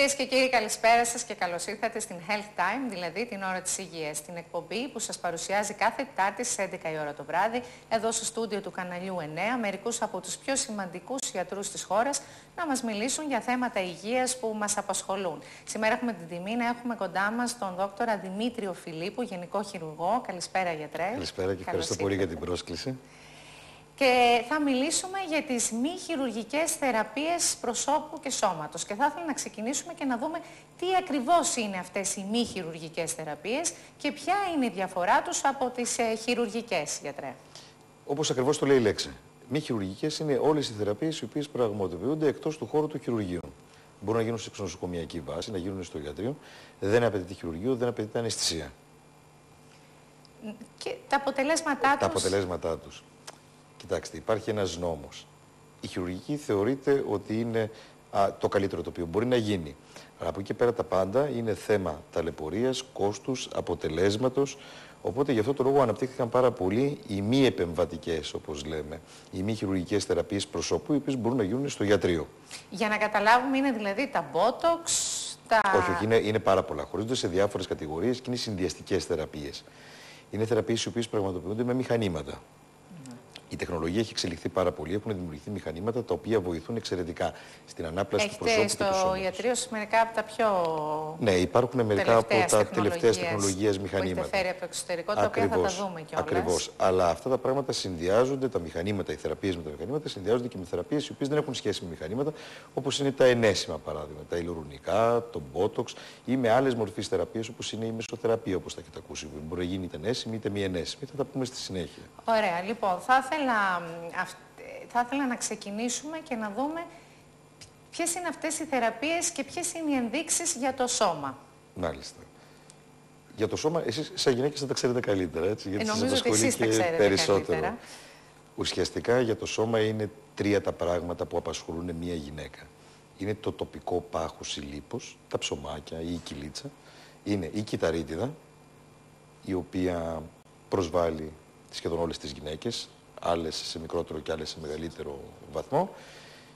Κυρίες και κύριοι, καλησπέρα σας και καλώς ήρθατε στην Health Time, δηλαδή την ώρα της υγείας. Την εκπομπή που σας παρουσιάζει κάθε Τετάρτη στις 11 η ώρα το βράδυ, εδώ στο στούντιο του καναλιού 9, μερικούς από τους πιο σημαντικούς ιατρούς της χώρας να μας μιλήσουν για θέματα υγείας που μας απασχολούν. Σήμερα έχουμε την τιμή να έχουμε κοντά μας τον δόκτορα Δημήτριο Φιλίππου, γενικό χειρουργό. Καλησπέρα, γιατρέ. Καλησπέρα και ευχαριστώ πολύ για την πρόσκληση. Και θα μιλήσουμε για τις μη χειρουργικές θεραπείες προσώπου και σώματος. Και θα ήθελα να ξεκινήσουμε και να δούμε τι ακριβώς είναι αυτές οι μη χειρουργικές θεραπείες και ποια είναι η διαφορά τους από τις χειρουργικές, γιατρέ. Όπως ακριβώς το λέει η λέξη. Μη χειρουργικές είναι όλες οι θεραπείες οι οποίες πραγματοποιούνται εκτός του χώρου του χειρουργείου. Μπορούν να γίνουν σε ξενοσοκομιακή βάση, να γίνουν στο ιατρείο. Δεν απαιτείται χειρουργείο, δεν απαιτείται αναισθησία. Και τα αποτελέσματά τους. Τα αποτελέσματά τους. Κοιτάξτε, υπάρχει ένας νόμος. Η χειρουργική θεωρείται ότι είναι το καλύτερο το οποίο μπορεί να γίνει. Αλλά από εκεί και πέρα τα πάντα είναι θέμα ταλαιπωρίας, κόστους, αποτελέσματος. Οπότε γι' αυτό το λόγο αναπτύχθηκαν πάρα πολύ οι μη επεμβατικές, όπως λέμε, οι μη χειρουργικές θεραπείες προσώπου, οι οποίες μπορούν να γίνουν στο ιατρείο. Για να καταλάβουμε, είναι δηλαδή τα Botox, τα... Όχι, είναι πάρα πολλά. Χωρίζονται σε διάφορες κατηγορίες και είναι συνδυαστικές θεραπείες. Είναι θεραπείες οι οποίες πραγματοποιούνται με μηχανήματα. Η τεχνολογία έχει εξελιχθεί πάρα πολύ, έχουν δημιουργηθεί μηχανήματα τα οποία βοηθούν εξαιρετικά στην ανάπλαση του προσώπου και του σώματος. Έχετε στο ιατρείο σας μερικά από τα πιο... Ναι, υπάρχουν μερικά από τα τελευταίες τεχνολογίες μηχανήματα. Που έχετε φέρει από το εξωτερικό, τα οποία θα τα δούμε κιόλας. Ακριβώς. Αλλά αυτά τα πράγματα συνδυάζονται, τα μηχανήματα, οι θεραπείες με τα μηχανήματα, συνδυάζονται και με θεραπείες οι οποίες δεν έχουν σχέση με μηχανήματα, όπως είναι τα ενέσιμα παράδειγμα, τα ηλιορρουνικά, το Botox ή με άλλες μορφές θεραπείες όπως είναι η μεσοθεραπεία, όπως τα έχετε ακούσει. Μπορεί να γίνει είτε ενέσιμη είτε μη ενέσιμη. Θα τα πούμε στη συνέχεια. Ωραία, λοιπόν, θα ήθελα να ξεκινήσουμε και να δούμε ποιες είναι αυτές οι θεραπείες και ποιες είναι οι ενδείξεις για το σώμα. Μάλιστα. Για το σώμα, εσείς σαν γυναίκες θα τα ξέρετε καλύτερα, έτσι, γιατί σας νομίζω ότι απασχολεί εσείς και τα ξέρετε περισσότερο. καλύτερα. Ουσιαστικά για το σώμα είναι τρία τα πράγματα που απασχολούν μια γυναίκα. Είναι το τοπικό πάχος ή λίπος, τα ψωμάκια ή η κυλίτσα. Είναι η κυταρίτιδα, η οποία προσβάλλει σχεδόν όλες τις γυναίκες, άλλες σε μικρότερο και άλλες σε μεγαλύτερο βαθμό.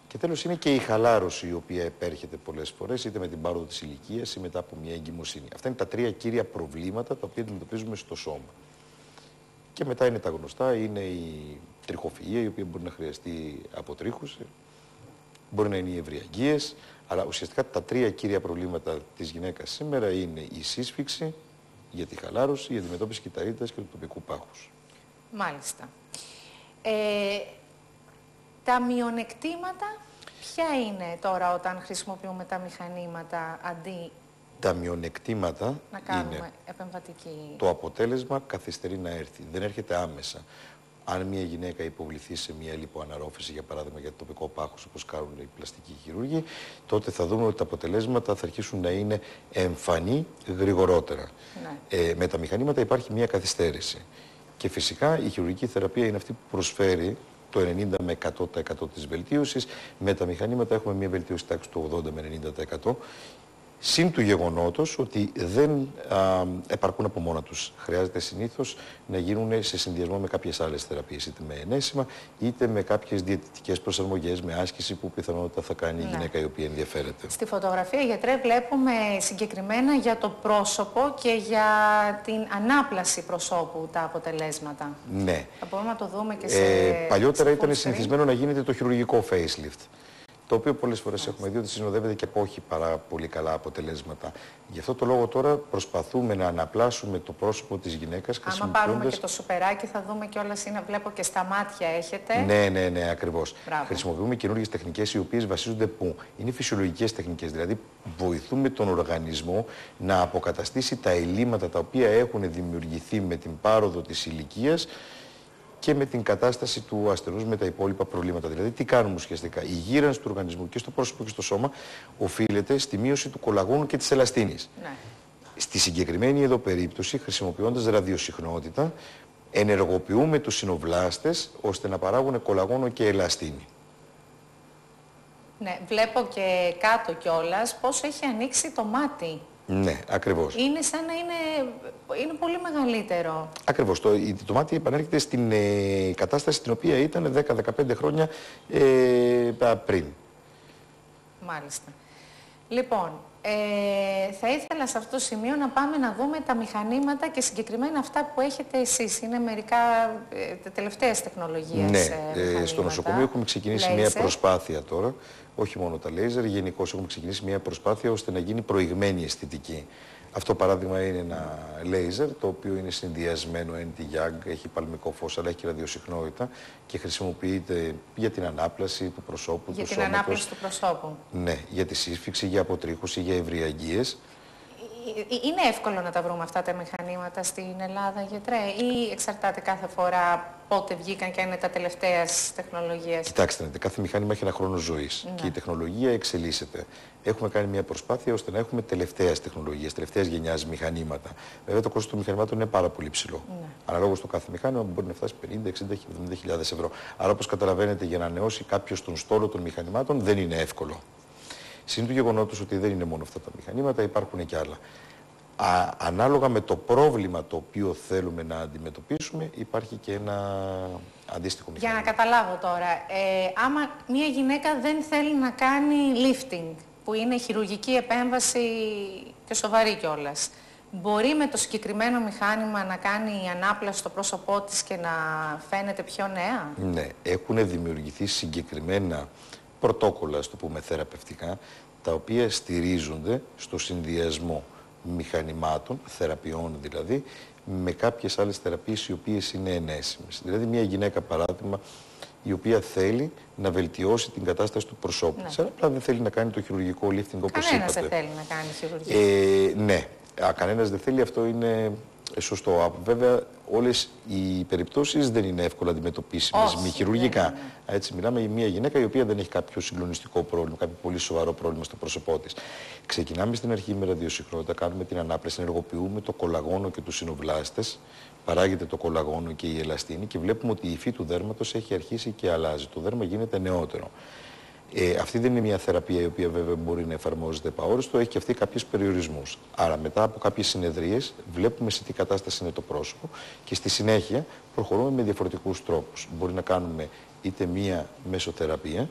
Και τέλος είναι και η χαλάρωση, η οποία επέρχεται πολλές φορές, είτε με την πάροδο της ηλικίας ή μετά από μια εγκυμοσύνη. Αυτά είναι τα τρία κύρια προβλήματα τα οποία αντιμετωπίζουμε στο σώμα. Και μετά είναι τα γνωστά, είναι η τριχοφυΐα, η οποία μπορεί να χρειαστεί αποτρίχωση, μπορεί να είναι οι ευρυαγγείες, αλλά ουσιαστικά τα τρία κύρια προβλήματα της γυναίκας σήμερα είναι η σύσφυξη για τη χαλάρωση, η αντιμετώπιση κυταρίτιδας και του τοπικού πάχους. Μάλιστα. Τα μειονεκτήματα ποια είναι τώρα όταν χρησιμοποιούμε τα μηχανήματα αντί τα μειονεκτήματα να κάνουμε είναι επεμβατική... Το αποτέλεσμα καθυστερεί να έρθει, δεν έρχεται άμεσα. Αν μια γυναίκα υποβληθεί σε μια λιποαναρρόφηση, για παράδειγμα για το τοπικό πάχος, όπως κάνουν οι πλαστικοί χειρούργοι, τότε θα δούμε ότι τα αποτελέσματα θα αρχίσουν να είναι εμφανή γρηγορότερα. Ναι. Με τα μηχανήματα υπάρχει μια καθυστέρηση. Και φυσικά η χειρουργική θεραπεία είναι αυτή που προσφέρει το 90 με 100% της βελτίωσης. Με τα μηχανήματα έχουμε μια βελτίωση τάξη του 80 με 90%. Συν του γεγονότος ότι δεν επαρκούν από μόνα τους. Χρειάζεται συνήθως να γίνουν σε συνδυασμό με κάποιες άλλες θεραπείες, είτε με ενέσιμα, είτε με κάποιες διαιτητικές προσαρμογές, με άσκηση που πιθανότατα θα κάνει η γυναίκα η οποία ενδιαφέρεται. Στη φωτογραφία, γιατρέ, βλέπουμε συγκεκριμένα για το πρόσωπο και για την ανάπλαση προσώπου τα αποτελέσματα. Ναι. Θα μπορούμε να το δούμε και σε... Παλιότερα ήταν συνηθισμένο να γίνεται το χειρουργικό facelift, το οποίο πολλές φορές έχουμε δει ότι συνοδεύεται και από όχι πάρα πολύ καλά αποτελέσματα. Γι' αυτό το λόγο τώρα προσπαθούμε να αναπλάσουμε το πρόσωπο της γυναίκας. Άμα πάρουμε και το σουπεράκι θα δούμε κιόλας, βλέπω και στα μάτια έχετε. Ναι, ακριβώς. Χρησιμοποιούμε καινούργιες τεχνικές οι οποίες βασίζονται που είναι φυσιολογικές τεχνικές, δηλαδή βοηθούμε τον οργανισμό να αποκαταστήσει τα ελλείμματα τα οποία έχουν δημιουργηθεί με την πάροδο της ηλικίας και με την κατάσταση του ασθενούς με τα υπόλοιπα προβλήματα. Δηλαδή, τι κάνουμε ουσιαστικά? Η γύρανση του οργανισμού και στο πρόσωπο και στο σώμα οφείλεται στη μείωση του κολαγόνου και της ελαστίνης. Ναι. Στη συγκεκριμένη εδώ περίπτωση, χρησιμοποιώντας ραδιοσυχνότητα, ενεργοποιούμε τους συνοβλάστες ώστε να παράγουν κολαγόνο και ελαστίνη. Ναι, βλέπω και κάτω κιόλας πώς έχει ανοίξει το μάτι. Ναι, ακριβώς. Είναι σαν να είναι πολύ μεγαλύτερο. Ακριβώς. Το μάτι επανέρχεται στην κατάσταση στην οποία ήταν 10-15 χρόνια πριν. Μάλιστα. Λοιπόν, θα ήθελα σε αυτό το σημείο να πάμε να δούμε τα μηχανήματα και συγκεκριμένα αυτά που έχετε εσείς. Είναι μερικά τελευταίες τεχνολογίες Ναι, στο νοσοκομείο έχουμε ξεκινήσει μια προσπάθεια τώρα, όχι μόνο τα λέιζερ, γενικώς έχουμε ξεκινήσει μια προσπάθεια ώστε να γίνει προηγμένη αισθητική. Αυτό παράδειγμα είναι ένα λέιζερ το οποίο είναι συνδυασμένο NT-YAG, έχει παλμικό φως αλλά έχει και ραδιοσυχνότητα και χρησιμοποιείται για την ανάπλαση του προσώπου, για του την σώματος. ανάπλαση του προσώπου. Ναι, για τη σύσφυξη, για αποτρίχωση, για ευρυαγγείες. Είναι εύκολο να τα βρούμε αυτά τα μηχανήματα στην Ελλάδα, γιατρέ, ή εξαρτάται κάθε φορά πότε βγήκαν και είναι τα τελευταίας τεχνολογίες? Κοιτάξτε, κάθε μηχάνημα έχει ένα χρόνο ζωής και η τεχνολογία εξελίσσεται. Έχουμε κάνει μια προσπάθεια ώστε να έχουμε τελευταίας τεχνολογίας, τελευταίας γενιάς μηχανήματα. Βέβαια, το κόστος των μηχανημάτων είναι πάρα πολύ ψηλό. Αναλόγως στο κάθε μηχάνημα μπορεί να φτάσει 50, 60, 70.000 ευρώ. Άρα, όπως καταλαβαίνετε, για να ανανεώσει κάποιος τον στόλο των μηχανημάτων δεν είναι εύκολο. Συν του γεγονότος ότι δεν είναι μόνο αυτά τα μηχανήματα, υπάρχουν και άλλα. Ανάλογα με το πρόβλημα το οποίο θέλουμε να αντιμετωπίσουμε, υπάρχει και ένα αντίστοιχο μηχανήμα. Για να καταλάβω τώρα, άμα μια γυναίκα δεν θέλει να κάνει lifting, που είναι χειρουργική επέμβαση και σοβαρή κιόλας, μπορεί με το συγκεκριμένο μηχάνημα να κάνει ανάπλαση στο πρόσωπό της και να φαίνεται πιο νέα? Ναι, έχουν δημιουργηθεί συγκεκριμένα πρωτόκολλα, ας το πούμε θεραπευτικά, τα οποία στηρίζονται στο συνδυασμό μηχανημάτων, θεραπείων δηλαδή, με κάποιες άλλες θεραπείες οι οποίες είναι ενέσιμες. Δηλαδή μια γυναίκα, παράδειγμα, η οποία θέλει να βελτιώσει την κατάσταση του προσώπου της, αλλά απλά δεν θέλει να κάνει το χειρουργικό lifting όπως Κανένας είπατε. δεν θέλει να κάνει χειρουργία. Ναι, κανένας δεν θέλει, αυτό είναι σωστό. Βέβαια, όλες οι περιπτώσεις δεν είναι εύκολα αντιμετωπίσιμες μη χειρουργικά. Έτσι, μιλάμε για μια γυναίκα η οποία δεν έχει κάποιο συγκλονιστικό πρόβλημα, κάποιο πολύ σοβαρό πρόβλημα στο πρόσωπό της. Ξεκινάμε στην αρχή με ραδιοσυχνότητα, κάνουμε την ανάπλαση, ενεργοποιούμε το κολαγόνο και τους συνοβλάστες. Παράγεται το κολαγόνο και η ελαστίνη και βλέπουμε ότι η υφή του δέρματος έχει αρχίσει και αλλάζει. Το δέρμα γίνεται νεότερο. Αυτή δεν είναι μια θεραπεία η οποία βέβαια μπορεί να εφαρμόζεται επαόριστο, έχει και αυτή κάποιους περιορισμούς. Άρα μετά από κάποιες συνεδρίες βλέπουμε σε τι κατάσταση είναι το πρόσωπο και στη συνέχεια προχωρούμε με διαφορετικούς τρόπους. Μπορεί να κάνουμε είτε μια μεσοθεραπεία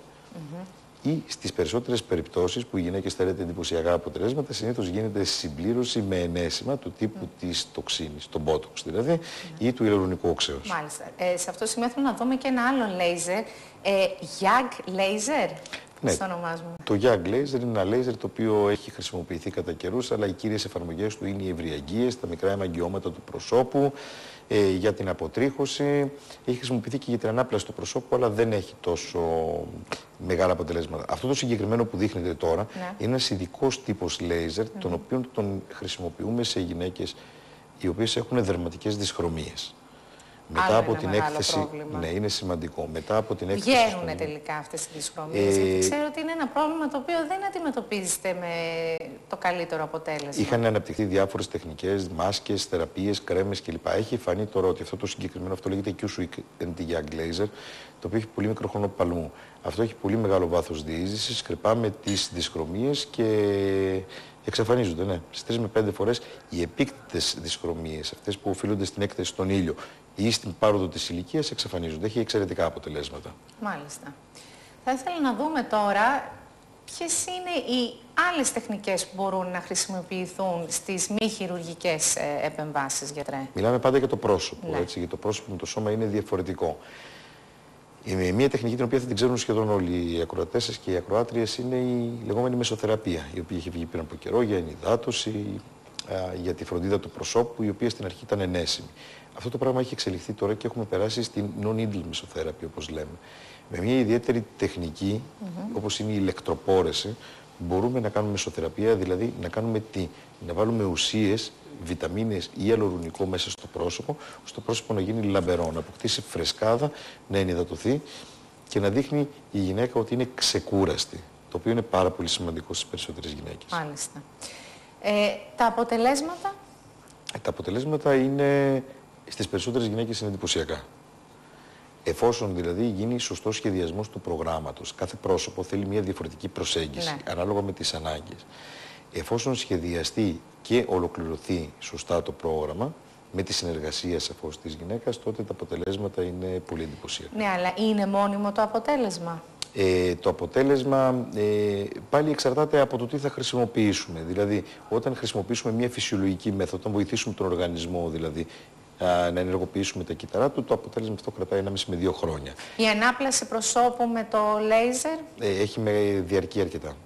ή στις περισσότερες περιπτώσεις που οι γυναίκες θέλετε εντυπωσιακά αποτελέσματα, συνήθως γίνεται συμπλήρωση με ενέσιμα του τύπου της τοξίνης, το Botox δηλαδή, ή του υαλουρονικού οξέως. Μάλιστα. Σε αυτό το σημείο θέλω να δούμε και ένα άλλο λέιζερ, YAG laser, Ναι, το ονομάζουμε. Το YAG laser είναι ένα laser το οποίο έχει χρησιμοποιηθεί κατά καιρούς, αλλά οι κύριες εφαρμογές του είναι οι ευρυαγγείες, τα μικρά αιμαγγειώματα του προσώπου, για την αποτρίχωση. Έχει χρησιμοποιηθεί και για την ανάπλαση του προσώπου, αλλά δεν έχει τόσο μεγάλα αποτελέσματα. Αυτό το συγκεκριμένο που δείχνετε τώρα είναι ένας ειδικός τύπος laser, τον οποίο τον χρησιμοποιούμε σε γυναίκες οι οποίες έχουν δερματικές δυσχρωμίες. Μετά από την έκθεση. Ναι, είναι σημαντικό. Μετά από την έκθεση. Βγαίνουν τελικά αυτές οι δυσχρωμίες. Γιατί ξέρω ότι είναι ένα πρόβλημα το οποίο δεν αντιμετωπίζεται με το καλύτερο αποτέλεσμα. Είχαν αναπτυχθεί διάφορες τεχνικές, μάσκες, θεραπείες, κρέμες κλπ. Έχει φανεί τώρα ότι αυτό το συγκεκριμένο, αυτό λέγεται Q-Switch NT-YAG laser, το οποίο έχει πολύ μικρό χρόνο παλμού. Αυτό έχει πολύ μεγάλο βάθος διείσδυσης, κρυπάμε τις δυσχρωμίες και εξαφανίζονται. Ναι. Στις 3 με 5 φορές οι επίκτητες δυσχρωμίες, αυτές που οφείλονται στην έκθεση στον ήλιο ή στην πάροδο της ηλικίας, εξαφανίζονται. Έχει εξαιρετικά αποτελέσματα. Μάλιστα. Θα ήθελα να δούμε τώρα ποιες είναι οι άλλες τεχνικές που μπορούν να χρησιμοποιηθούν στις μη χειρουργικές επεμβάσεις, γιατρέ. Μιλάμε πάντα για το πρόσωπο. Έτσι, για το πρόσωπο με το σώμα είναι διαφορετικό. Μια τεχνική την οποία θα την ξέρουν σχεδόν όλοι οι ακροατές σας και οι ακροάτριες είναι η λεγόμενη μεσοθεραπεία, η οποία είχε βγει πριν από καιρό για ενυδάτωση, για τη φροντίδα του προσώπου, η οποία στην αρχή ήταν ενέσιμη. Αυτό το πράγμα έχει εξελιχθεί τώρα και έχουμε περάσει στην non-needle μεσοθεραπεία, όπως λέμε. Με μια ιδιαίτερη τεχνική, όπως είναι η ηλεκτροπόρεση, μπορούμε να κάνουμε μεσοθεραπεία, δηλαδή να κάνουμε τι? Να βάλουμε ουσίες, βιταμίνες ή υαλουρονικό μέσα στο πρόσωπο, ώστε το πρόσωπο να γίνει λαμπερό, να αποκτήσει φρεσκάδα, να ενυδατωθεί και να δείχνει η γυναίκα ότι είναι ξεκούραστη. Το οποίο είναι πάρα πολύ σημαντικό στις περισσότερες γυναίκες. Μάλιστα. Τα αποτελέσματα? Τα αποτελέσματα είναι, στις περισσότερες γυναίκες είναι εντυπωσιακά. Εφόσον δηλαδή γίνει σωστός σχεδιασμός του προγράμματος, κάθε πρόσωπο θέλει μια διαφορετική προσέγγιση, ανάλογα με τις ανάγκες. Εφόσον σχεδιαστεί και ολοκληρωθεί σωστά το πρόγραμμα, με τη συνεργασία σαφώς της γυναίκας, τότε τα αποτελέσματα είναι πολύ εντυπωσιακά. Ναι, αλλά είναι μόνιμο το αποτέλεσμα? Το αποτέλεσμα πάλι εξαρτάται από το τι θα χρησιμοποιήσουμε. Δηλαδή, όταν χρησιμοποιήσουμε μια φυσιολογική μέθοδο, όταν βοηθήσουμε τον οργανισμό δηλαδή, να ενεργοποιήσουμε τα κύτταρά του, το αποτέλεσμα αυτό κρατάει 1,5 με 2 χρόνια. Η ανάπλαση προσώπου με το λέιζερ. Έχει διαρκεί αρκετά.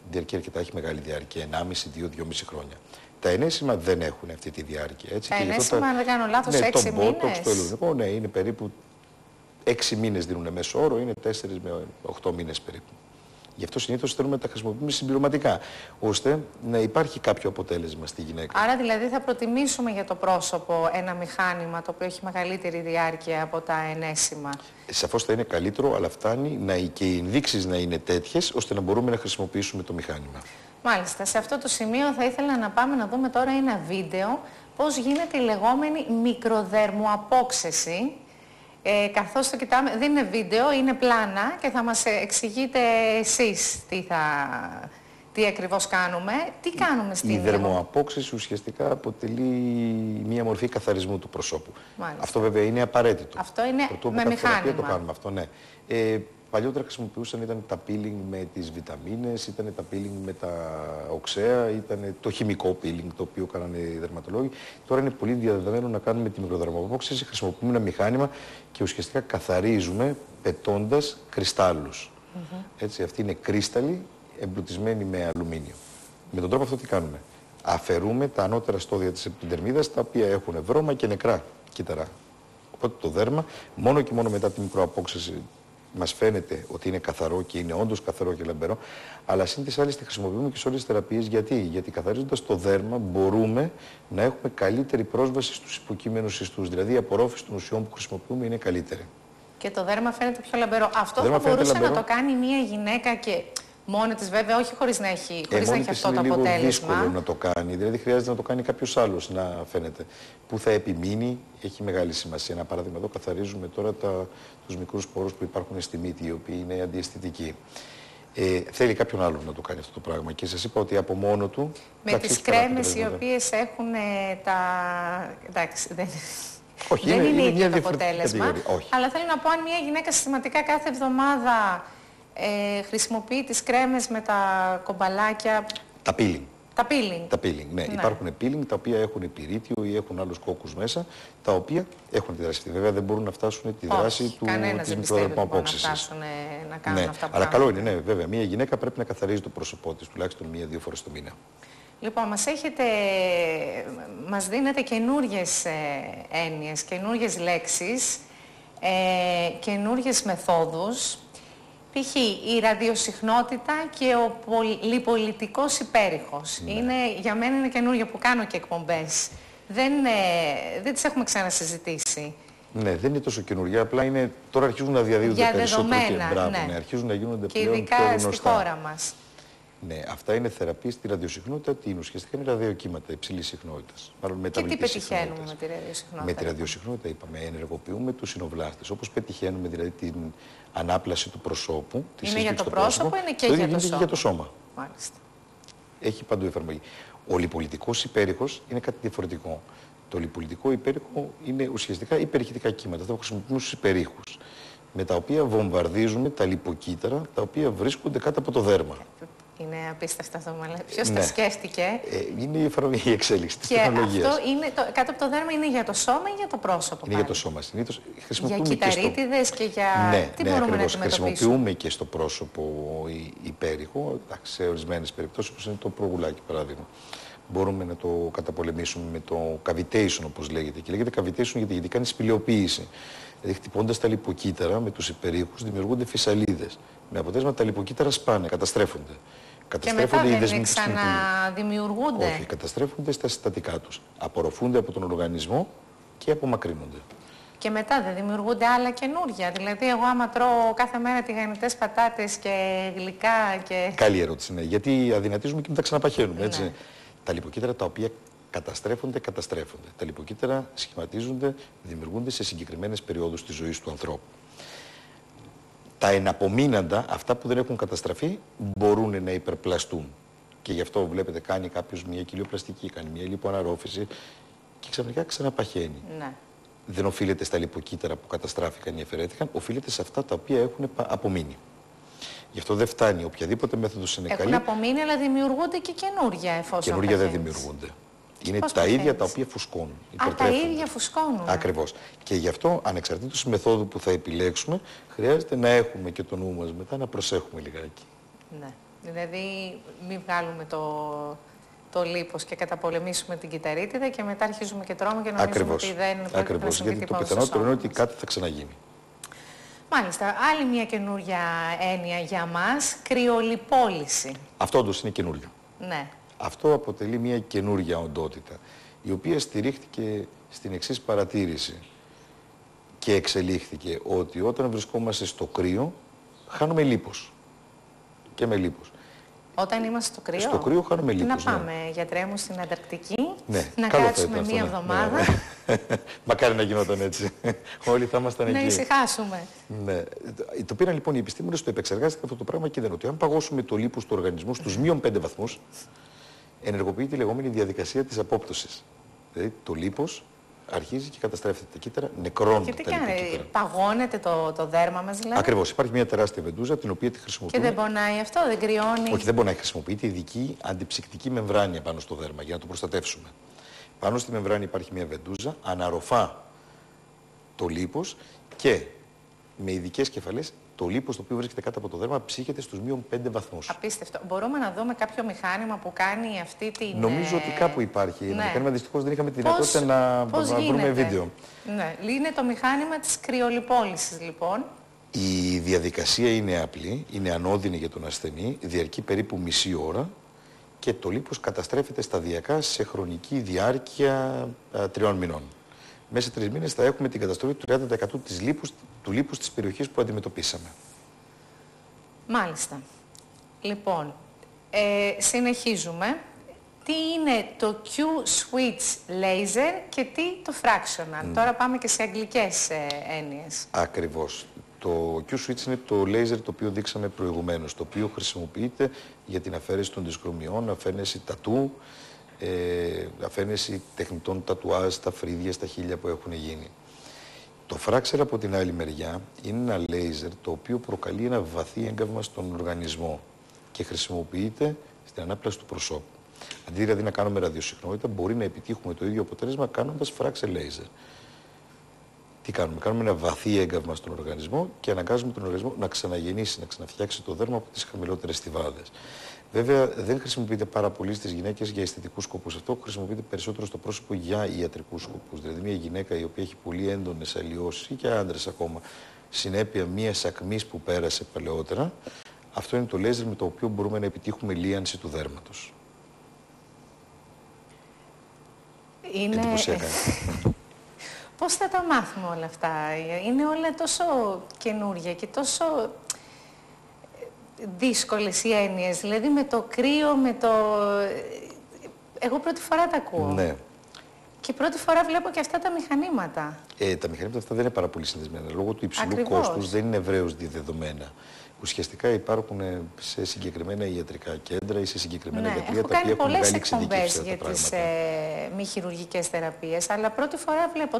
Έχει μεγάλη διάρκεια, 1,5, 2, 2,5 χρόνια. Τα ενέσιμα δεν έχουν αυτή τη διάρκεια. Έτσι, τα ενέσιμα, αν δεν κάνω λάθος, 6 μήνες. Το Botox, το ελληνικό, ναι, είναι περίπου 6 μήνες δίνουν μέσο όρο, είναι 4 με 8 μήνες περίπου. Γι' αυτό συνήθως θέλουμε να τα χρησιμοποιούμε συμπληρωματικά, ώστε να υπάρχει κάποιο αποτέλεσμα στη γυναίκα. Άρα δηλαδή θα προτιμήσουμε για το πρόσωπο ένα μηχάνημα το οποίο έχει μεγαλύτερη διάρκεια από τα ενέσιμα. Σαφώς θα είναι καλύτερο, αλλά φτάνει και οι ενδείξεις να είναι τέτοιες, ώστε να μπορούμε να χρησιμοποιήσουμε το μηχάνημα. Μάλιστα. Σε αυτό το σημείο θα ήθελα να πάμε να δούμε τώρα ένα βίντεο πώς γίνεται η λεγόμενη μικροδερμοαπόξεση. Καθώς το κοιτάμε, δεν είναι βίντεο, είναι πλάνα και θα μας εξηγείτε εσείς τι ακριβώς κάνουμε. Τι κάνουμε στην... Η δερμοαπόξεση ουσιαστικά αποτελεί μία μορφή καθαρισμού του προσώπου. Μάλιστα. Αυτό βέβαια είναι απαραίτητο. Αυτό είναι με μηχάνημα. Το κάνουμε αυτό, ναι. Παλιότερα χρησιμοποιούσαν, ήταν τα peeling με τις βιταμίνες, ήταν τα peeling με τα οξέα, ήταν το χημικό peeling το οποίο κάνανε οι δερματολόγοι. Τώρα είναι πολύ διαδεδομένο να κάνουμε τη μικροδερμοαπόξεση, χρησιμοποιούμε ένα μηχάνημα και ουσιαστικά καθαρίζουμε πετώντας κρυστάλλους. Έτσι, αυτοί είναι κρύσταλλοι εμπλουτισμένοι με αλουμίνιο. Με τον τρόπο αυτό τι κάνουμε? Αφαιρούμε τα ανώτερα στόδια της επιδερμίδας, τα οποία έχουν βρώμα και νεκρά κύτταρα. Οπότε το δέρμα, μόνο και μόνο μετά τη μικροαπόξεση, μας φαίνεται ότι είναι καθαρό και είναι όντως καθαρό και λαμπερό, αλλά σύν της άλλης τη χρησιμοποιούμε και σε όλες τις θεραπείες. Γιατί καθαρίζοντας το δέρμα μπορούμε να έχουμε καλύτερη πρόσβαση στους υποκείμενους ιστούς. Δηλαδή η απορρόφηση των ουσιών που χρησιμοποιούμε είναι καλύτερη. Και το δέρμα φαίνεται πιο λαμπερό. Αυτό θα μπορούσε να το κάνει μια γυναίκα και μόνη της, βέβαια, όχι χωρίς να έχει, αυτό το αποτέλεσμα. Είναι δύσκολο να το κάνει, δηλαδή χρειάζεται να το κάνει κάποιος άλλος να φαίνεται. Που θα επιμείνει, έχει μεγάλη σημασία. Ένα παράδειγμα, εδώ καθαρίζουμε τώρα τους μικρούς πόρους που υπάρχουν στη μύτη, οι οποίοι είναι αντιαισθητικοί. Θέλει κάποιον άλλον να το κάνει αυτό το πράγμα και σας είπα ότι από μόνο του... Με τις κρέμες οι οποίες έχουν τα... Εντάξει, όχι, δεν είναι ίδιο το αποτέλεσμα, αλλά θέλω να πω, αν μια γυναίκα συστηματικά κάθε εβδομάδα χρησιμοποιεί τις κρέμες με τα κομπαλάκια... Τα peeling. Τα peeling. Τα peeling, ναι. Υπάρχουν peeling τα οποία έχουν πυρίτιο ή έχουν άλλους κόκκους μέσα, τα οποία έχουν τη δράση αυτή. Βέβαια δεν μπορούν να φτάσουν τη δράση της μικροδερμοαπόξεσης. Να φτάσουν να κάνουν αυτά που αλλά καλό είναι, ναι, βέβαια. Μια γυναίκα πρέπει να καθαρίζει το πρόσωπό της τουλάχιστον 1-2 φορές το μήνα. Λοιπόν, μας δίνετε καινούριες έννοιες, καινούριες λέξεις, καινούριες μεθόδους. Π.χ. η ραδιοσυχνότητα και ο πολυπολιτικός υπέρηχος. Για μένα είναι καινούργια που κάνω και εκπομπές. Δεν τις έχουμε ξανασυζητήσει. Ναι, δεν είναι τόσο καινούργια, απλά τώρα αρχίζουν να διαδίδονται περισσότερο και αρχίζουν να γίνονται και πλέον ειδικά πιο γνωστά. στη χώρα μας. Ναι, αυτά είναι θεραπείες στη ραδιοσυχνότητα. Τι είναι ουσιαστικά? Είναι ραδιοκύματα υψηλής συχνότητας. Και τι πετυχαίνουμε με τη ραδιοσυχνότητα? Με τη ραδιοσυχνότητα, είπαμε, ενεργοποιούμε τους συνοβλάστες. Όπως πετυχαίνουμε δηλαδή την ανάπλαση του προσώπου. Είναι για το πρόσωπο, είναι και για το σώμα. Μάλιστα. Έχει παντού εφαρμογή. Ο λιπολιτικός υπέρηχος είναι κάτι διαφορετικό. Το λιπολιτικό υπέρηχο είναι ουσιαστικά υπερηχητικά κύματα. Αυτά που χρησιμοποιούμε στους υπερήχους. Με τα οποία βομβαρδίζουμε τα λιποκύτταρα τα οποία βρίσκονται κάτω από το δέρμα. Είναι απίστευτο αυτό που μου λέει. Ποιος τα σκέφτηκε? Είναι η εφαρμογή, η εξέλιξη της τεχνολογίας. Αυτό κάτω από το δέρμα είναι για το σώμα ή για το πρόσωπο? Είναι για το σώμα. Συνήθως χρησιμοποιούμε για κυταρίτιδες και για... Τι μπορούμε να αντιμετωπίσουμε? Χρησιμοποιούμε και στο πρόσωπο υπέρηχο, σε ορισμένες περιπτώσεις, όπως είναι το προγουλάκι παράδειγμα. Μπορούμε να το καταπολεμήσουμε με το cavitation, όπως λέγεται. Και λέγεται cavitation γιατί κάνει σπηλαιοποίηση. Δηλαδή, χτυπώντας τα λιποκύτταρα με τους υπερήχους, δημιουργούνται φυσαλίδες. Με αποτέλεσμα τα λιποκύτταρα σπάνε, καταστρέφονται. Και μετά δεν ξαναδημιουργούνται? Όχι, καταστρέφονται στα συστατικά τους. Απορροφούνται από τον οργανισμό και απομακρύνονται. Και μετά δεν δημιουργούνται άλλα καινούργια? Δηλαδή, εγώ άμα τρώω κάθε μέρα τηγανιτές πατάτες και γλυκά και... Καλή ερώτηση, ναι. Γιατί αδυνατίζουμε και μετά ξαναπαχαίνουμε, έτσι. Ναι. Τα λιποκύτταρα τα οποία καταστρέφονται. Τα λιποκύτταρα σχηματίζονται, δημιουργούνται σε συγκεκριμένες περιόδους της ζωής του ανθρώπου. Τα εναπομείναντα, αυτά που δεν έχουν καταστραφεί, μπορούν να υπερπλαστούν. Και γι' αυτό βλέπετε κάνει κάποιος μια κοιλιοπλαστική, κάνει μια λιποαναρρόφηση και ξαφνικά ξαναπαχαίνει. Ναι. Δεν οφείλεται στα λιποκύτταρα που καταστράφηκαν ή αφαιρέθηκαν, οφείλεται σε αυτά τα οποία έχουν απομείνει. Γι' αυτό δεν φτάνει. Οποιαδήποτε μέθοδος είναι καλή. Έχουν απομείνει, αλλά δημιουργούνται και καινούργια εφόσον. Καινούργια δεν δημιουργούνται. Είναι Πώς τα ίδια παθαίνεις? τα οποία φουσκώνουν. Τα ίδια φουσκώνουν. Ακριβώς. Και γι' αυτό, ανεξαρτήτως μεθόδου που θα επιλέξουμε, χρειάζεται να έχουμε και το νου μας μετά να προσέχουμε λιγάκι. Ναι. Δηλαδή, μην βγάλουμε το λίπος και καταπολεμήσουμε την κυταρίτιδα και μετά αρχίζουμε και τρώμε και νομίζουμε ότι δεν πρόκειται Ακριβώς. να Γιατί το πιθανότερο είναι ότι κάτι θα ξαναγίνει. Μάλιστα. Άλλη μια καινούργια έννοια για μας, κρυολιπόληση. Αυτό όντως είναι καινούριο. Ναι. Αυτό αποτελεί μια καινούργια οντότητα, η οποία στηρίχθηκε στην εξής παρατήρηση και εξελίχθηκε ότι όταν βρισκόμαστε στο κρύο, χάνουμε λίπος. Και με λίπος. Όταν είμαστε στο κρύο. Στο κρύο χάνουμε λίπος. Να πάμε, γιατρέ μου, στην Ανταρκτική, ναι. να Καλό κάτσουμε μία εβδομάδα. Ναι. Μακάρι να γινόταν έτσι. Όλοι θα ήμασταν εκεί. Να ησυχάσουμε. Ναι. Το πήραν λοιπόν οι επιστήμονες, το επεξεργάστηκαν αυτό το πράγμα και είδαν ότι αν παγώσουμε το λίπος του οργανισμού στους -5 βαθμούς, ενεργοποιείται η λεγόμενη διαδικασία της απόπτωσης. Δηλαδή το λίπος αρχίζει και καταστρέφεται τα κύτταρα, νεκρώνονται τα λιποκύτταρα. Παγώνεται το δέρμα μας δηλαδή. Ακριβώς. Υπάρχει μια τεράστια βεντούζα την οποία τη χρησιμοποιούμε. Και δεν πονάει αυτό, δεν κρυώνει. Όχι, δεν πονάει. Χρησιμοποιείται ειδική αντιψυκτική μεμβράνια πάνω στο δέρμα για να το προστατεύσουμε. Πάνω στη μεμβράνη υπάρχει μια βεντούζα, αναρροφά το λίπος και με ειδικές κεφαλές το λίπος το οποίο βρίσκεται κάτω από το δέρμα ψύχεται στους -5 βαθμούς. Απίστευτο. Μπορούμε να δούμε κάποιο μηχάνημα που κάνει αυτή την... Νομίζω ότι κάπου υπάρχει. Ναι. Μηχάνημα, δυστυχώς δεν είχαμε τη δυνατότητα να βρούμε βίντεο. Ναι. Είναι το μηχάνημα της κρυολιπόλησης λοιπόν. Η διαδικασία είναι απλή, είναι ανώδυνη για τον ασθενή, διαρκεί περίπου μισή ώρα και το λίπος καταστρέφεται σταδιακά σε χρονική διάρκεια 3 μηνών. Μέσα σε 3 μήνες θα έχουμε την καταστροφή του 30% του λίπους της περιοχής που αντιμετωπίσαμε. Μάλιστα. Λοιπόν, συνεχίζουμε. Τι είναι το Q-Switch Laser και τι το Fractional. Τώρα πάμε και σε αγγλικές έννοιες. Ακριβώς. Το Q-Switch είναι το laser το οποίο δείξαμε προηγουμένως, το οποίο χρησιμοποιείται για την αφαίρεση των δυσκρομιών, αφαίρεση τατού, αφαίρεση τεχνητών τατουάζ στα φρύδια, στα χείλια που έχουν γίνει. Το Fractional από την άλλη μεριά είναι ένα laser το οποίο προκαλεί ένα βαθύ έγκαυμα στον οργανισμό και χρησιμοποιείται στην ανάπλαση του προσώπου. Αντί δηλαδή να κάνουμε ραδιοσυχνότητα, μπορεί να επιτύχουμε το ίδιο αποτέλεσμα κάνοντας Fractional laser. Τι κάνουμε? Κάνουμε ένα βαθύ έγκαυμα στον οργανισμό και αναγκάζουμε τον οργανισμό να ξαναγεννήσει, να ξαναφτιάξει το δέρμα από τις χαμηλότερες στιβάδες. Βέβαια, δεν χρησιμοποιείται πάρα πολύ στις γυναίκες για αισθητικούς σκοπούς. Αυτό χρησιμοποιείται περισσότερο στο πρόσωπο για ιατρικούς σκοπούς. Δηλαδή, μια γυναίκα η οποία έχει πολύ έντονες αλλοιώσεις ή και άντρες ακόμα, συνέπεια μιας ακμής που πέρασε παλαιότερα, αυτό είναι το λέιζερ με το οποίο μπορούμε να επιτύχουμε λίανση του δέρματος. Εντυπωσιακά. Πώς θα τα μάθουμε όλα αυτά? Είναι όλα τόσο καινούργια και τόσο δύσκολες οι έννοιες. Δηλαδή με το κρύο, με το... Εγώ πρώτη φορά τα ακούω. Ναι. Και πρώτη φορά βλέπω και αυτά τα μηχανήματα. Τα μηχανήματα αυτά δεν είναι πάρα πολύ συνδεσμένα. Λόγω του υψηλού κόστους δεν είναι ευρέως διδεδομένα. Ουσιαστικά υπάρχουν σε συγκεκριμένα ιατρικά κέντρα ή σε συγκεκριμένα γιατρία τα οποία έχουν μεγάλη εξειδικεύση για τις μη χειρουργικές θεραπείες, αλλά πρώτη φορά βλέπω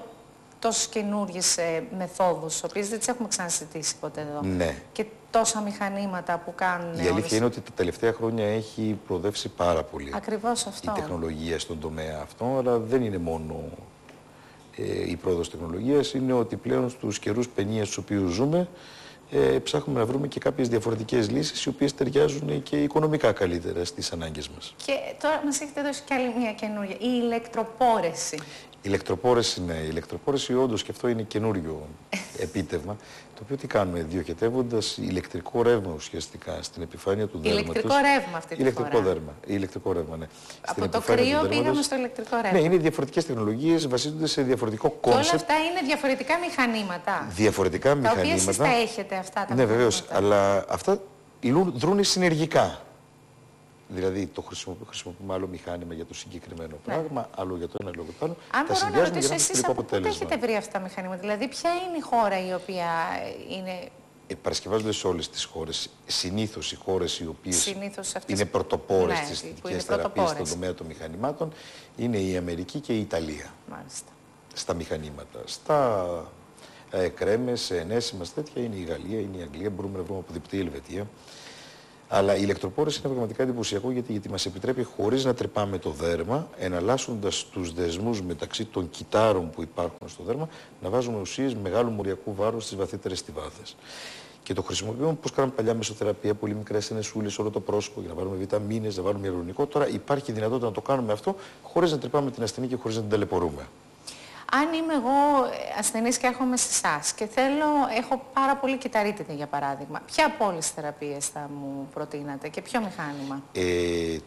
τόσες καινούργιες μεθόδους, τις οποίες δεν τις έχουμε ξανασυζητήσει ποτέ εδώ. Ναι. Και τόσα μηχανήματα που κάνουν. Η αλήθεια είναι ότι τα τελευταία χρόνια έχει προοδεύσει πάρα πολύ. Ακριβώς αυτό. Η τεχνολογία στον τομέα αυτό, αλλά δεν είναι μόνο η πρόοδος τεχνολογίας, είναι ότι πλέον στους καιρούς παινίας στους οποίους ζούμε, ψάχνουμε να βρούμε και κάποιες διαφορετικές λύσεις οι οποίες ταιριάζουν και οικονομικά καλύτερα στις ανάγκες μας. Και τώρα μας έχετε δώσει κι άλλη μια καινούργια, η ηλεκτροπόρεση. Η ηλεκτροπόρεση, ναι. Η ηλεκτροπόρεση όντως και αυτό είναι καινούριο επίτευγμα. Το οποίο τι κάνουμε, διοχετεύοντας ηλεκτρικό ρεύμα ουσιαστικά στην επιφάνεια του δέρματος. Ηλεκτρικό ρεύμα αυτή τη φορά. Ηλεκτρικό ρεύμα, ναι. Από το κρύο πήγαμε στο ηλεκτρικό ρεύμα. Ναι, είναι διαφορετικές τεχνολογίες, βασίζονται σε διαφορετικό κόνσεπτ. Και όλα αυτά είναι διαφορετικά μηχανήματα. Διαφορετικά μηχανήματα. Τα οποία εσείς τα έχετε αυτά τα μηχανήματα. Ναι, βεβαίως, αλλά αυτά δρούν συνεργικά. Δηλαδή, χρησιμοποιούμε άλλο μηχάνημα για το συγκεκριμένο πράγμα, άλλο για το ένα, άλλο για το άλλο. Αν μπορώ να ρωτήσω εσείς από πού έχετε βρει αυτά τα μηχανήματα, δηλαδή ποια είναι η χώρα η οποία είναι... Παρασκευάζονται σε όλες τις χώρες. Συνήθως οι χώρες οι οποίες είναι πρωτοπόρες στις αισθητικές θεραπείες στον τομέα των μηχανημάτων είναι η Αμερική και η Ιταλία. Μάλιστα. Στα μηχανήματα. κρέμες, ενέσιμας τέτοια είναι η Γαλλία, είναι η Αγγλία, μπορούμε να βρούμε από διπτή η Ελβετία. Αλλά η ηλεκτροπόρεση είναι πραγματικά εντυπωσιακό γιατί μας επιτρέπει χωρίς να τρυπάμε το δέρμα, εναλλάσσοντας τους δεσμούς μεταξύ των κυτάρων που υπάρχουν στο δέρμα, να βάζουμε ουσίες μεγάλου μοριακού βάρους στις βαθύτερες στιβάδες. Και το χρησιμοποιούμε όπως κάναμε παλιά μεσοθεραπεία, πολύ μικρές ενεσούλες, όλο το πρόσωπο για να βάλουμε βιταμίνες, να βάλουμε ιαλουρονικό. Τώρα υπάρχει δυνατότητα να το κάνουμε αυτό χωρίς να τρυπάμε την ασθενή και χωρίς να την ταλαιπωρούμε. Αν είμαι εγώ ασθενής και έρχομαι σε εσάς και έχω πάρα πολύ κυταρίτιδα για παράδειγμα, ποια από όλες τις θεραπείες θα μου προτείνατε και ποιο μηχάνημα?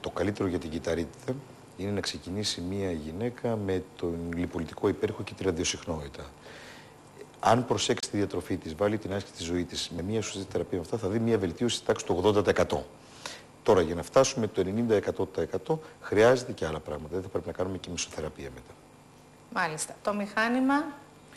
Το καλύτερο για την κυταρίτιδα είναι να ξεκινήσει μια γυναίκα με τον λιπολιτικό υπέροχο και τη ραδιοσυχνότητα. Αν προσέξει τη διατροφή της, βάλει την άσκηση της ζωής της με μια σωστή θεραπεία, αυτά θα δει μια βελτίωση στη τάξη του 80%. Τώρα, για να φτάσουμε το 90% χρειάζεται και άλλα πράγματα. Δεν θα πρέπει να κάνουμε και μισοθεραπεία μετά. Μάλιστα. Το μηχάνημα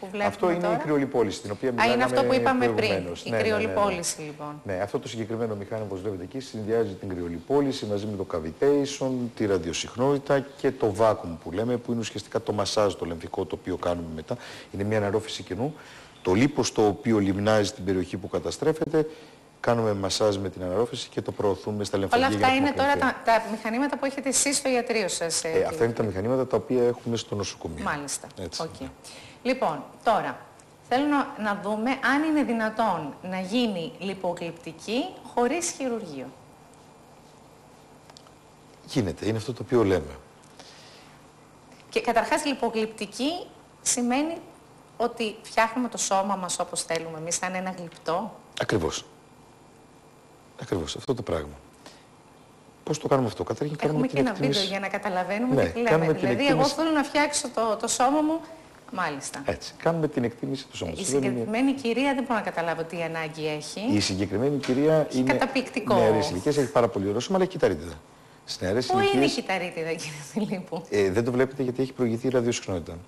που βλέπουμε αυτό είναι τώρα, η κρυολιπόληση, την οποία μιλάμε. Είναι αυτό που είπαμε πριν, η ναι, κρυολιπόληση λοιπόν. Ναι, αυτό το συγκεκριμένο μηχάνημα, όπως βλέπετε εκεί, συνδυάζει την κρυολιπόληση μαζί με το cavitation, τη ραδιοσυχνότητα και το vacuum που λέμε, που είναι ουσιαστικά το μασάζ, το λεμφικό, το οποίο κάνουμε μετά. Είναι μια αναρρόφηση κοινού. Το λίπος το οποίο λιμνάζει την περιοχή που καταστρέφεται, κάνουμε μασάζ με την αναρρόφηση και το προωθούμε στα λεμφογεία. Όλα αυτά είναι τώρα τα μηχανήματα που έχετε εσείς στο ιατρείο σας. Αυτά είναι τα μηχανήματα τα οποία έχουμε στο νοσοκομείο. Μάλιστα. Έτσι. Okay. Λοιπόν, τώρα θέλω να δούμε αν είναι δυνατόν να γίνει λιπογλυπτική χωρίς χειρουργείο. Γίνεται, είναι αυτό το οποίο λέμε. Και καταρχάς λιπογλυπτική σημαίνει ότι φτιάχνουμε το σώμα μας όπως θέλουμε εμείς, σαν ένα γλυπτό. Ακριβώς. Ακριβώς, αυτό το πράγμα. Πώς το κάνουμε αυτό? Καταρχήν έχουμε και ένα βίντεο για να καταλαβαίνουμε τι λέμε. Δηλαδή, εγώ θέλω να φτιάξω το σώμα μου. Μάλιστα. Έτσι. Κάνουμε την εκτίμηση του σώματος. Η συγκεκριμένη κυρία δεν μπορώ να καταλάβω τι ανάγκη έχει. Η συγκεκριμένη κυρία είναι καταπληκτικό. Νεαρής ηλικίας, έχει πάρα πολύ ωραίο σώμα, αλλά έχει κυταρίτιδα. Πού είναι η κυταρίτιδα, κύριε Φιλίππου? Δεν το βλέπετε γιατί έχει προηγηθεί η ραδιοσυχνότητα.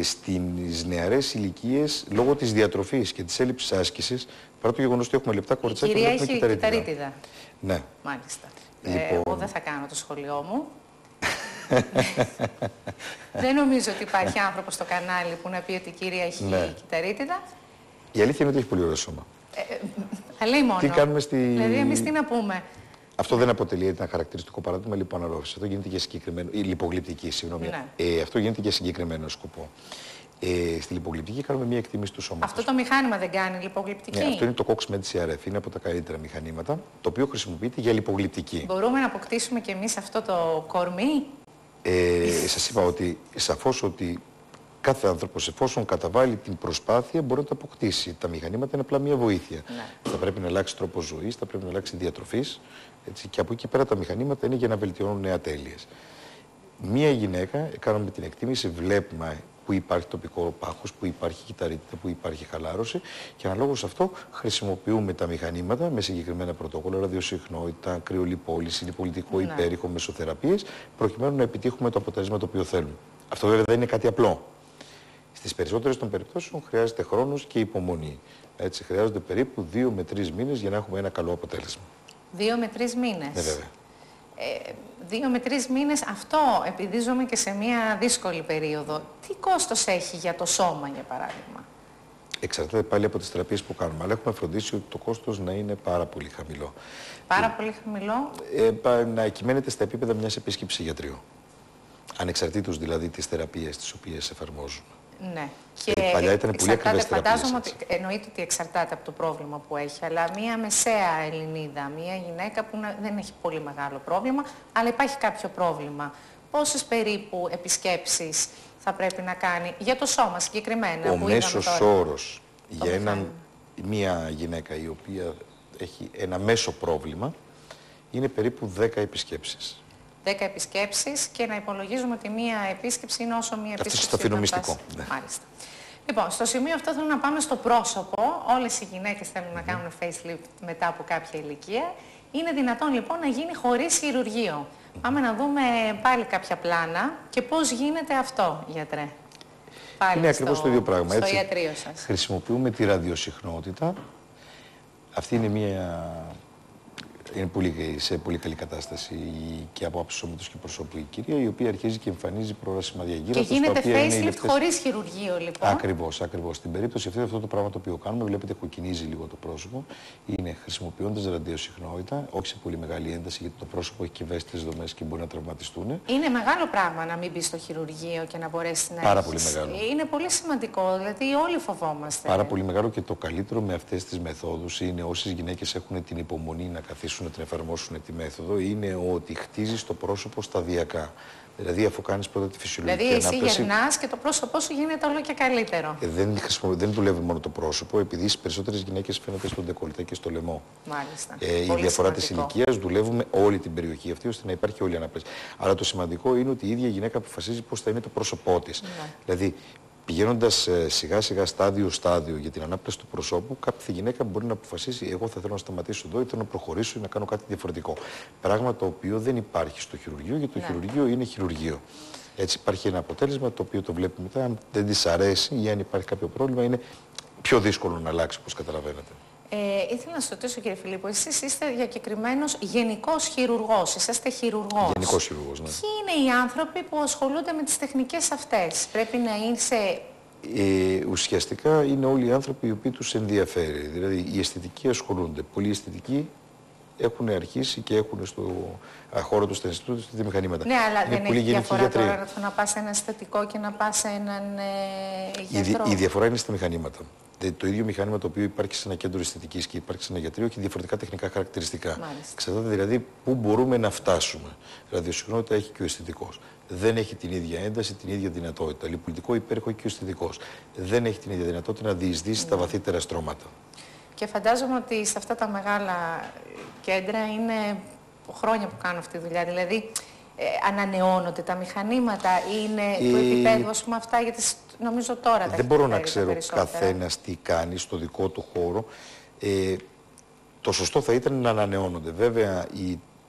Στις νεαρές ηλικίες, λόγω της διατροφής και της έλλειψης άσκησης, παρά το γεγονός ότι έχουμε λεπτά κοριτσάκια, η κυρία έχει κυταρίτιδα. Ναι. Μάλιστα. Λοιπόν... Εγώ δεν θα κάνω το σχολείο μου. Δεν νομίζω ότι υπάρχει άνθρωπος στο κανάλι που να πει ότι η κυρία έχει κυταρίτιδα. Η αλήθεια είναι ότι έχει πολύ ωραίο σώμα. Θα λέει μόνο. Τι κάνουμε Δηλαδή, εμείς τι να πούμε? Αυτό δεν αποτελεί ένα χαρακτηριστικό παράδειγμα λιποαναρρόφησης. Αυτό γίνεται για συγκεκριμένο. Η λιπογλυπτική, συγγνώμη. Ναι. Αυτό γίνεται για συγκεκριμένο σκοπό. Στη λιπογλυπτική κάνουμε μια εκτίμηση του σώματος. Αυτό το μηχάνημα δεν κάνει λιπογλυπτική? Ναι, αυτό είναι το COX-MED CRF. Είναι από τα καλύτερα μηχανήματα, το οποίο χρησιμοποιείται για λιπογλυπτική. Μπορούμε να αποκτήσουμε κι εμείς αυτό το κορμί? Σας είπα ότι σαφώς ότι κάθε άνθρωπος, εφόσον καταβάλει την προσπάθεια, μπορεί να το αποκτήσει. Τα μηχανήματα είναι απλά μια βοήθεια. Ναι. Θα πρέπει να αλλάξει τρόπο ζωής, θα πρέπει να αλλάξει διατροφής. Έτσι, και από εκεί πέρα τα μηχανήματα είναι για να βελτιώνουν νεατέλειες. Μία γυναίκα, κάναμε την εκτίμηση, βλέπουμε που υπάρχει τοπικό πάχος, που υπάρχει κυταρίτιδα, που υπάρχει χαλάρωση και αναλόγως αυτό χρησιμοποιούμε τα μηχανήματα με συγκεκριμένα πρωτόκολλα, ραδιοσυχνότητα, κρυολιπόληση, λιπολιτικό υπέρηχο, μεσοθεραπείες, προκειμένου να επιτύχουμε το αποτέλεσμα το οποίο θέλουμε. Αυτό βέβαια δεν είναι κάτι απλό. Στις περισσότερες των περιπτώσεων χρειάζεται χρόνος και υπομονή. Έτσι, χρειάζονται περίπου 2 με 3 μήνες για να έχουμε ένα καλό αποτέλεσμα. 2 με 3 μήνες. Ναι, βέβαια. 2 με 3 μήνες, αυτό επειδή ζούμε και σε μια δύσκολη περίοδο, τι κόστος έχει για το σώμα, για παράδειγμα? Εξαρτάται πάλι από τις θεραπείες που κάνουμε, αλλά έχουμε φροντίσει ότι το κόστος να είναι πάρα πολύ χαμηλό. Πάρα πολύ χαμηλό. Να κυμαίνεται στα επίπεδα μιας επίσκεψης γιατρίου. Ανεξαρτήτως δηλαδή τις θεραπείες τις οποίες εφαρμόζουν. Ναι. Και παλιά ήταν πολύ ακριβές θεραπείες. Φαντάζομαι ότι εννοείται ότι εξαρτάται από το πρόβλημα που έχει, αλλά μία μεσαία Ελληνίδα, μία γυναίκα που δεν έχει πολύ μεγάλο πρόβλημα, αλλά υπάρχει κάποιο πρόβλημα. Πόσες περίπου επισκέψεις θα πρέπει να κάνει για το σώμα συγκεκριμένα? Ο μέσος όρος για μία γυναίκα η οποία έχει ένα μέσο πρόβλημα είναι περίπου 10 επισκέψεις. 10 επισκέψεις και να υπολογίζουμε ότι μία επίσκεψη είναι όσο μία επίσκεψη. Αυτό στο μυστικό. Ναι. Μάλιστα. Λοιπόν, στο σημείο αυτό θέλω να πάμε στο πρόσωπο. Όλες οι γυναίκες θέλουν να κάνουν facelift μετά από κάποια ηλικία. Είναι δυνατόν λοιπόν να γίνει χωρίς χειρουργείο? Πάμε να δούμε πάλι κάποια πλάνα και πώς γίνεται αυτό, γιατρέ. Πάλι είναι ακριβώς το ίδιο πράγμα. Στο ιατρείο σας. Χρησιμοποιούμε τη ραδιοσυχνότητα. Αυτή είναι μια Είναι σε πολύ καλή κατάσταση και από άψη σώματος και προσώπου η κυρία, η οποία αρχίζει και εμφανίζει προορασιμάδια γύρω. Και γίνεται facelift χωρίς χειρουργείο, λοιπόν. Ακριβώς. Στην περίπτωση αυτή, αυτό το πράγμα το οποίο κάνουμε, βλέπετε, κοκκινίζει λίγο το πρόσωπο. Είναι χρησιμοποιώντας ραδιοσυχνότητα, όχι σε πολύ μεγάλη ένταση, γιατί το πρόσωπο έχει και ευαίσθητες δομές και μπορεί να τραυματιστούν. Είναι μεγάλο πράγμα να μην μπει στο χειρουργείο και να μπορέσει να Πάρα πολύ μεγάλο. Είναι πολύ σημαντικό, δηλαδή όλοι φοβόμαστε. Πάρα πολύ μεγάλο, και το καλύτερο με αυτές τις μεθόδους είναι, όσες γυναίκες έχουν την υπομονή να καθίσουν να την εφαρμόσουν τη μέθοδο, είναι ότι χτίζεις το πρόσωπο σταδιακά. Δηλαδή, αφού κάνεις πρώτα τη φυσιολογική ανάπτυξη. Δηλαδή, εσύ γερνάς και το πρόσωπό σου γίνεται όλο και καλύτερο. Δεν δουλεύει μόνο το πρόσωπο, επειδή στις περισσότερες γυναίκες φαίνεται στο ντεκολτέ και στο λαιμό. Μάλιστα. Η διαφορά της ηλικίας, δουλεύουμε όλη την περιοχή αυτή ώστε να υπάρχει όλη η ανάπτυξη. Αλλά το σημαντικό είναι ότι η ίδια γυναίκα αποφασίζει πώς θα είναι το πρόσωπό της. Ναι. Δηλαδή, πηγαίνοντας σιγά σιγά στάδιο για την ανάπτυξη του προσώπου, κάποια γυναίκα μπορεί να αποφασίσει: εγώ θα θέλω να σταματήσω εδώ ή θέλω να προχωρήσω ή να κάνω κάτι διαφορετικό. Πράγμα το οποίο δεν υπάρχει στο χειρουργείο, γιατί το χειρουργείο είναι χειρουργείο. Έτσι υπάρχει ένα αποτέλεσμα το οποίο το βλέπει μετά. Αν δεν της αρέσει ή αν υπάρχει κάποιο πρόβλημα, είναι πιο δύσκολο να αλλάξει, όπως καταλαβαίνετε. Ήθελα να σας ρωτήσω, κύριε Φιλίππο, εσείς είστε διακεκριμένος γενικός χειρουργός, είσαστε χειρουργός. Γενικός χειρουργός, ναι. Ποιοι είναι οι άνθρωποι που ασχολούνται με τις τεχνικές αυτές? Πρέπει να είσαι... Ουσιαστικά είναι όλοι οι άνθρωποι οι οποίοι τους ενδιαφέρει. Δηλαδή οι αισθητικοί ασχολούνται. Πολλοί αισθητικοί έχουν αρχίσει και έχουν στο χώρο του, στα Ινστιτούτα, στη μηχανήματα. Ναι, αλλά είναι δεν πολύ έχει διαφορά γιατροί. τώρα το να πας σε ένα αισθητικό και να πας σε έναν γιατρό. Η διαφορά είναι στα μηχανήματα. Το ίδιο μηχάνημα το οποίο υπάρχει σε ένα κέντρο αισθητικής και υπάρχει σε ένα γιατρείο έχει διαφορετικά τεχνικά χαρακτηριστικά. Εξαρτάται δηλαδή πού μπορούμε να φτάσουμε. Ραδιοσυχνότητα έχει και ο αισθητικός. Δεν έχει την ίδια ένταση, την ίδια δυνατότητα. Λιπολιτικό υπέροχο έχει και ο αισθητικός. Δεν έχει την ίδια δυνατότητα να διεισδύσει τα βαθύτερα στρώματα. Και φαντάζομαι ότι σε αυτά τα μεγάλα κέντρα είναι χρόνια που κάνω αυτή τη δουλειά. Δηλαδή, ανανεώνονται τα μηχανήματα, είναι του επίπεδου, ας πούμε, αυτά, γιατί νομίζω τώρα δεν μπορώ να ξέρω καθένας τι κάνει στο δικό του χώρο. Το σωστό θα ήταν να ανανεώνονται. Βέβαια,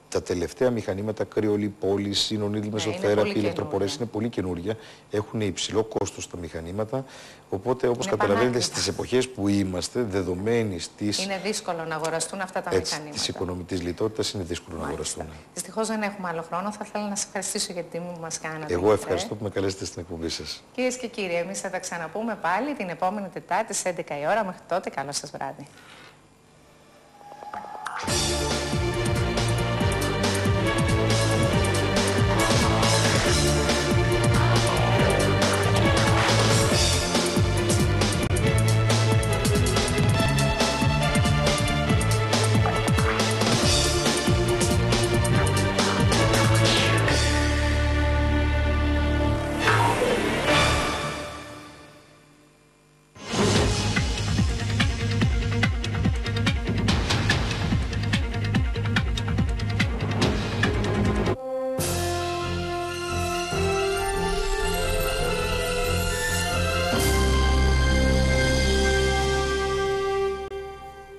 τα τελευταία μηχανήματα κρυολιπόλης, συνονίδη μεσοθέραπη, ηλεκτροπορές είναι πολύ καινούργια. Έχουν υψηλό κόστος τα μηχανήματα. Οπότε, όπως καταλαβαίνετε, στις εποχές που είμαστε, δεδομένης της... Είναι δύσκολο να αγοραστούν αυτά τα μηχανήματα. Της οικονομικής λιτότητας είναι δύσκολο να αγοραστούν. Δυστυχώς δεν έχουμε άλλο χρόνο. Θα ήθελα να σας ευχαριστήσω για την τιμή που μας κάνατε. Εγώ ευχαριστώ που με καλέσετε στην εκπομπή σας. Κυρίες και κύριοι, εμείς θα τα ξαναπούμε πάλι την επόμενη Τετάρτη στις 11 η ώρα. Μέχρι τότε, καλό σας βράδυ.